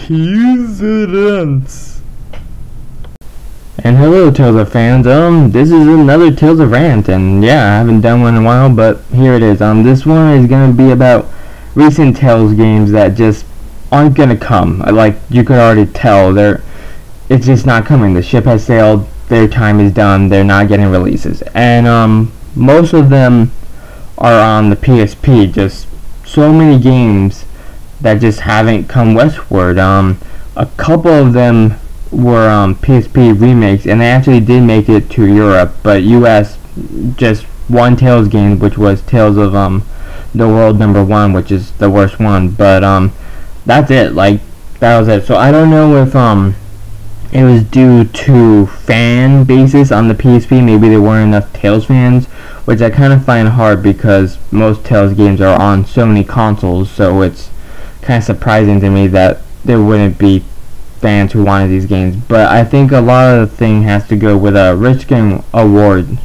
Here's the Rants. And hello Tales of fans, this is another Tales of Rant, and yeah, I haven't done one in a while, but here it is. This one is gonna be about recent Tales games that just aren't gonna come. Like, you could already tell, it's just not coming. The ship has sailed, their time is done, they're not getting releases. And most of them are on the PSP, just so many games that just haven't come westward. A couple of them were PSP remakes, and they actually did make it to Europe, but US, just one Tales game, which was Tales of the World #1, which is the worst one. But that's it. Like, that was it. So I don't know if it was due to fan basis on the PSP. Maybe there weren't enough Tales fans, which I kind of find hard because most Tales games are on Sony consoles, so it's kind of surprising to me that there wouldn't be fans who wanted these games. But I think a lot of the thing has to go with Rich Game rewards.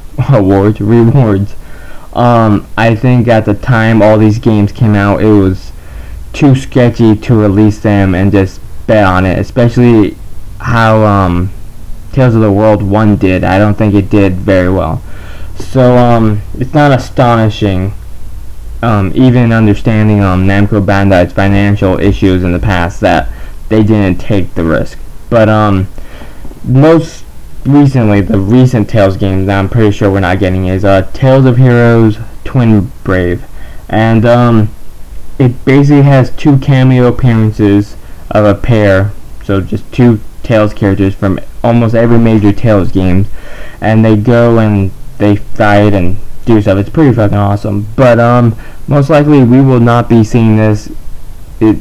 I think at the time all these games came out, it was too sketchy to release them and just bet on it, especially how Tales of the World 1 did. I don't think it did very well. So it's not astonishing, even understanding Namco Bandai's financial issues in the past, that they didn't take the risk. But most recently, the recent Tales game that I'm pretty sure we're not getting is Tales of Heroes Twin Brave, and it basically has 2 cameo appearances of a pair, so just 2 Tales characters from almost every major Tales game, and they go and they fight and do stuff. It's pretty fucking awesome. But most likely we will not be seeing this. I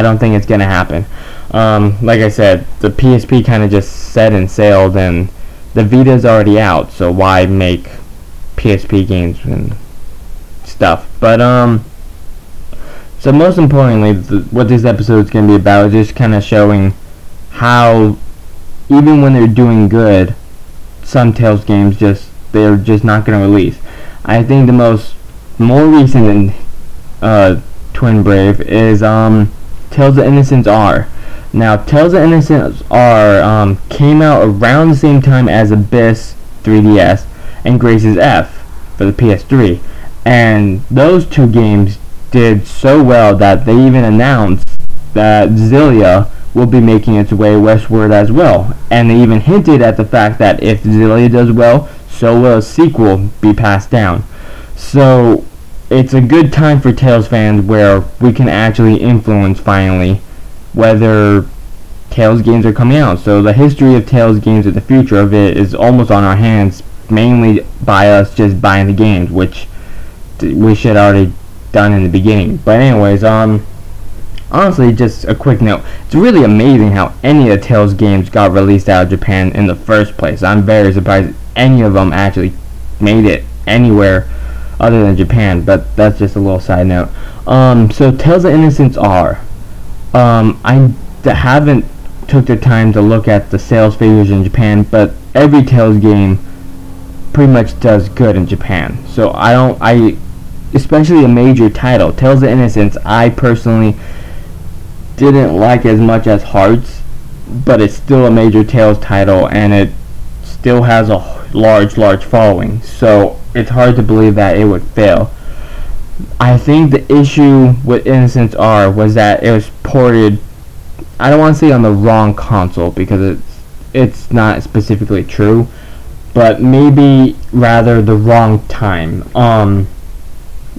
don't think it's gonna happen. Like I said, the PSP kind of just set and sailed, and the Vita's already out, so why make PSP games and stuff? But so most importantly, what this episode is gonna be about is just kind of showing how even when they're doing good, some Tales games they're just not gonna release. I think the more recent than Twin Brave is Tales of Innocence R. Now, Tales of Innocence R came out around the same time as Abyss 3DS and Grace's F for the PS3, and those 2 games did so well that they even announced that Xillia will be making its way westward as well, and they even hinted at the fact that if Xillia does well, so will a sequel be passed down. So it's a good time for Tales fans where we can actually influence finally whether Tales games are coming out. So the history of Tales games and the future of it is almost on our hands, mainly by us just buying the games, which we should already done in the beginning. But anyways, honestly, just a quick note. It's really amazing how any of the Tales games got released out of Japan in the first place. I'm very surprised any of them actually made it anywhere other than Japan, but that's just a little side note. So Tales of Innocence R. I haven't took the time to look at the sales figures in Japan, but every Tales game pretty much does good in Japan. So especially a major title, Tales of Innocence, I personally didn't like as much as Hearts, but it's still a major Tales title, and it still has a large following, so it's hard to believe that it would fail. I think the issue with Innocence R was that it was ported, I don't want to say on the wrong console, because it's not specifically true, but maybe rather the wrong time.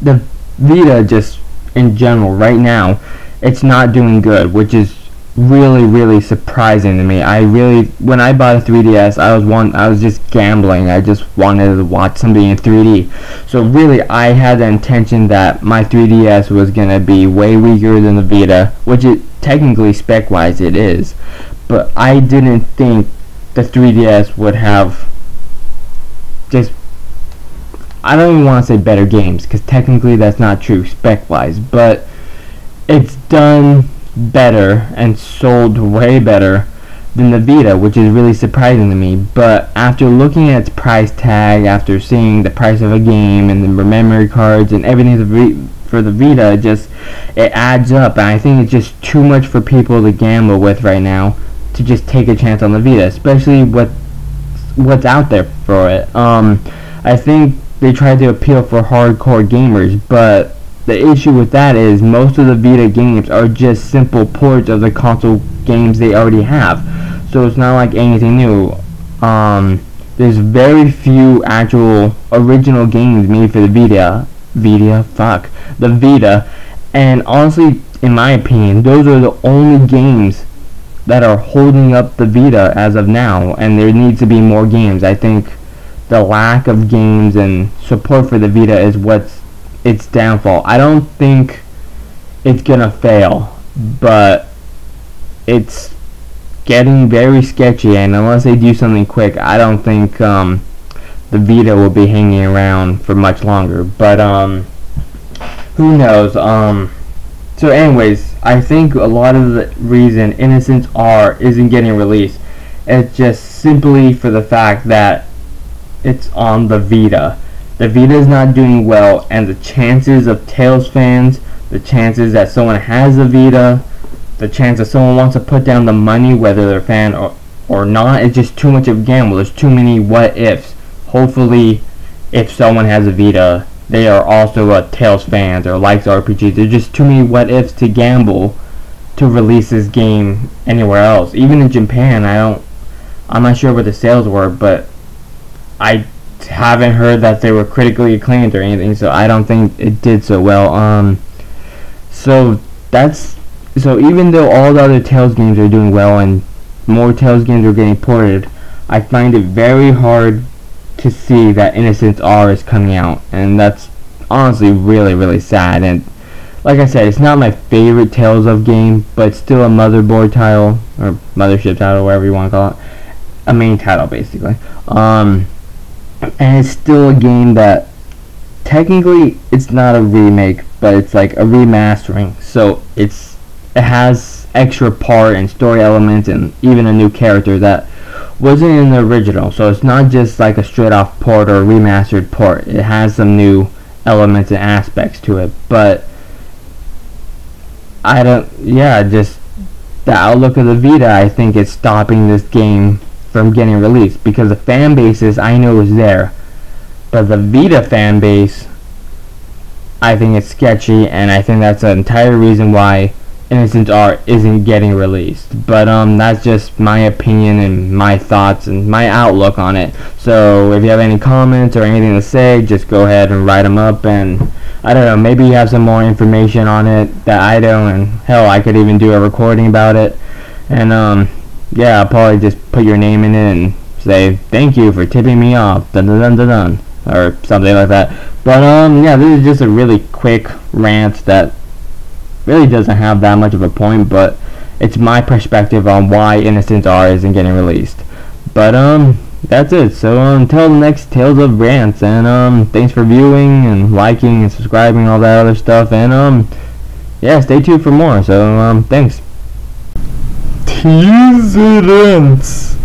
The Vita, just in general right now, it's not doing good, which is really surprising to me. When I bought a 3DS, I was just gambling. I just wanted to watch something in 3D. So really, I had the intention that my 3DS was gonna be way weaker than the Vita, which it technically spec-wise it is. But I didn't think the 3DS would have I don't even want to say better games, because technically that's not true spec-wise, but it's done better and sold way better than the Vita, which is really surprising to me. But after looking at its price tag, after seeing the price of a game and the memory cards and everything for the Vita, it adds up, and I think it's just too much for people to gamble with right now to just take a chance on the Vita, especially what's out there for it. I think they try to appeal for hardcore gamers, but the issue with that is most of the Vita games are just simple ports of the console games they already have, so it's not like anything new. There's very few actual original games made for the Vita, and honestly, in my opinion, those are the only games that are holding up the Vita as of now, and there needs to be more games. I think the lack of games and support for the Vita is what's its downfall. I don't think it's gonna fail, but it's getting very sketchy, and unless they do something quick, I don't think the Vita will be hanging around for much longer. But who knows? So anyways, I think a lot of the reason Innocence R isn't getting released is just simply for the fact that it's on the Vita. The Vita is not doing well, and the chances of Tales fans, the chances that someone has a Vita, the chance that someone wants to put down the money, whether they're a fan or not, is just too much of a gamble. There's too many what ifs. Hopefully, if someone has a Vita, they are also a Tales fans or likes RPGs. There's just too many what ifs to gamble to release this game anywhere else. Even in Japan, I'm not sure what the sales were, but I haven't heard that they were critically acclaimed or anything, so I don't think it did so well. So even though all the other Tales games are doing well and more Tales games are getting ported, I find it very hard to see that Innocence R is coming out, and that's honestly really, really sad. And like I said, it's not my favorite Tales of game, but it's still a motherboard title, or mothership title, whatever you want to call it. A main title, basically. And it's still a game that technically it's not a remake, but it's like a remastering, so it has extra part and story elements and even a new character that wasn't in the original, so it's not just like a straight off port or a remastered port. It has some new elements and aspects to it, but just the outlook of the Vita, I think it's stopping this game from getting released, because the fan bases I know is there, but the Vita fan base, I think it's sketchy, and I think that's the entire reason why Innocence R isn't getting released. But that's just my opinion and my thoughts and my outlook on it. So if you have any comments or anything to say, just go ahead and write them up, and I don't know, maybe you have some more information on it that I don't, and hell, I could even do a recording about it. And yeah, I'll probably just put your name in it and say thank you for tipping me off, dun dun dun dun dun, or something like that. But yeah, this is just a really quick rant that really doesn't have that much of a point, but it's my perspective on why Innocence R isn't getting released. But that's it. So until the next Tales of Rants, and thanks for viewing and liking and subscribing, all that other stuff, and yeah, stay tuned for more. So thanks. Tease it ends.